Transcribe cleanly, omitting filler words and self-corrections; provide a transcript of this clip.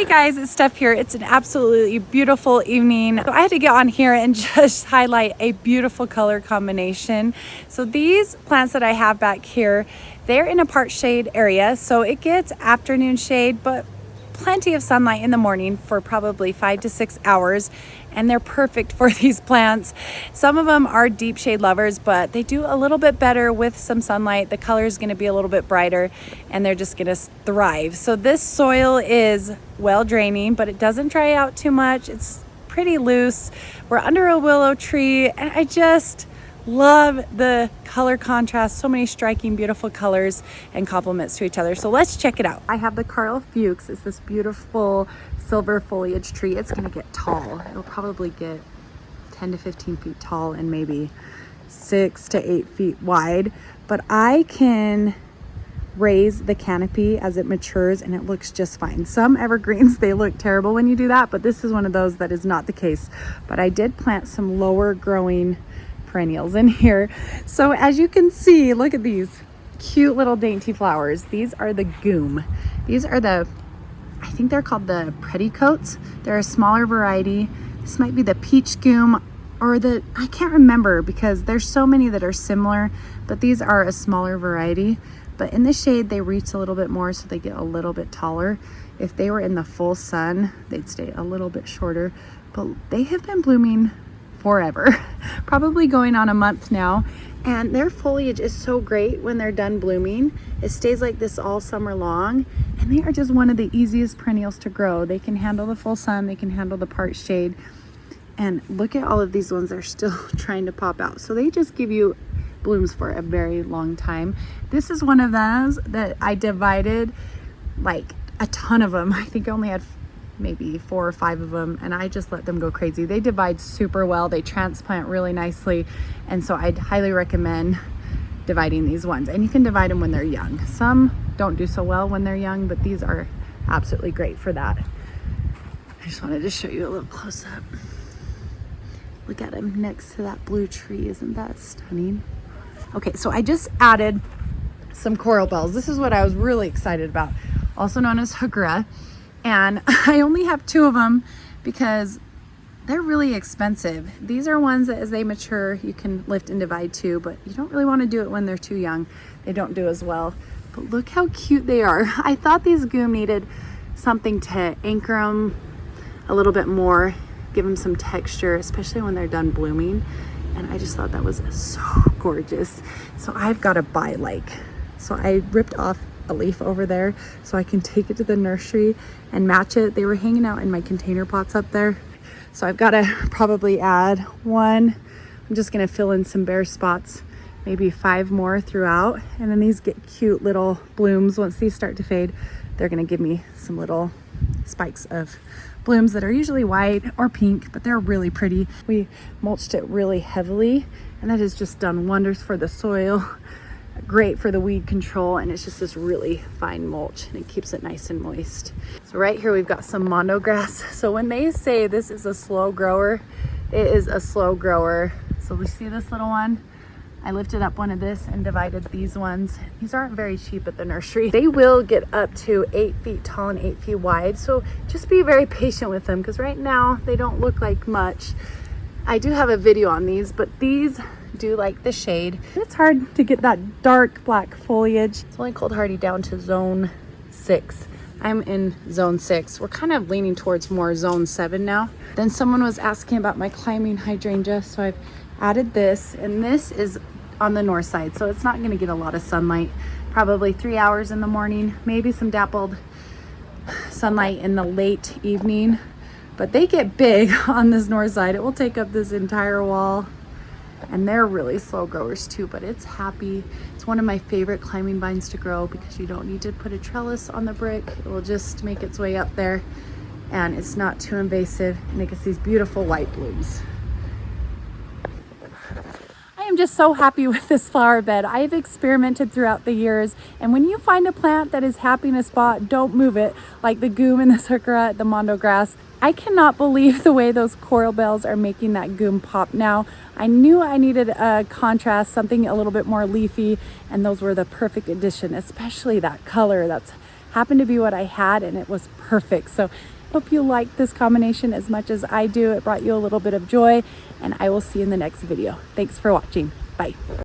Hey guys, it's Steph here. It's an absolutely beautiful evening. So I had to get on here and just highlight a beautiful color combination. So these plants that I have back here, they're in a part shade area. So it gets afternoon shade, but plenty of sunlight in the morning for probably 5 to 6 hours. And they're perfect for these plants. Some of them are deep shade lovers, but they do a little bit better with some sunlight. The color is gonna be a little bit brighter and they're just gonna thrive. So this soil is well draining, but it doesn't dry out too much. It's pretty loose. We're under a willow tree and I just love the color contrast. So many striking, beautiful colors and complements to each other. So let's check it out. I have the Carl Fuchs. It's this beautiful silver foliage tree. It's gonna get tall. It'll probably get 10 to 15 feet tall and maybe 6 to 8 feet wide. But I can raise the canopy as it matures and it looks just fine. Some evergreens, they look terrible when you do that, but this is one of those that is not the case. But I did plant some lower growing perennials in here. So as you can see, look at these cute little dainty flowers. These are the Geum. These are I think they're called the petticoats. They're a smaller variety. This might be the peach Geum or I can't remember because there's so many that are similar, but these are a smaller variety. But in the shade, they reach a little bit more, so they get a little bit taller. If they were in the full sun, they'd stay a little bit shorter, but they have been blooming forever, probably going on a month now. And their foliage is so great when they're done blooming. It stays like this all summer long. And they are just one of the easiest perennials to grow. They can handle the full sun, they can handle the part shade. And look at all of these ones that are still trying to pop out. So they just give you blooms for a very long time. This is one of those that I divided like a ton of them. I think I only had maybe 4 or 5 of them and I just let them go crazy. They divide super well. They transplant really nicely. And so I'd highly recommend dividing these ones. And you can divide them when they're young. Some don't do so well when they're young, but these are absolutely great for that. I just wanted to show you a little close up. Look at him next to that blue tree. Isn't that stunning? Okay, so I just added some coral bells. This is what I was really excited about, also known as Heuchera. And I only have 2 of them because they're really expensive. These are ones that as they mature, you can lift and divide too, but you don't really want to do it when they're too young. They don't do as well. But look how cute they are. I thought these Geum needed something to anchor them a little bit more, give them some texture, especially when they're done blooming. And I just thought that was so gorgeous. So I've got to buy so I ripped off a leaf over there so I can take it to the nursery and match it. They were hanging out in my container pots up there. So I've got to probably add 1. I'm just going to fill in some bare spots, maybe 5 more throughout. And then these get cute little blooms. Once these start to fade, they're going to give me some little spikes of blooms that are usually white or pink, but they're really pretty. We mulched it really heavily and that has just done wonders for the soil. Great for the weed control, and it's just this really fine mulch and it keeps it nice and moist. So right here we've got some Mondo Grass. So when they say this is a slow grower, it is a slow grower. So we see this little one. I lifted up one of this and divided these ones. These aren't very cheap at the nursery. They will get up to 8 feet tall and 8 feet wide. So just be very patient with them because right now they don't look like much. I do have a video on these, but these do like the shade. It's hard to get that dark black foliage. It's only cold hardy down to zone 6. I'm in zone 6. We're kind of leaning towards more zone 7 now. Then someone was asking about my climbing hydrangea, so I've added this, and this is on the north side, so it's not going to get a lot of sunlight. Probably 3 hours in the morning, maybe some dappled sunlight in the late evening, but they get big on this north side. It will take up this entire wall. And they're really slow growers too, but it's happy. It's one of my favorite climbing vines to grow because you don't need to put a trellis on the brick. It will just make its way up there and it's not too invasive and it gets these beautiful white blooms. I am just so happy with this flower bed. I've experimented throughout the years, and when you find a plant that is happy in a spot, don't move it, like the Geum and the Heuchera, the Mondo Grass. I cannot believe the way those coral bells are making that Geum pop now. I knew I needed a contrast, something a little bit more leafy, and those were the perfect addition, especially that color. That's happened to be what I had, and it was perfect. So hope you like this combination as much as I do. It brought you a little bit of joy, and I will see you in the next video. Thanks for watching. Bye.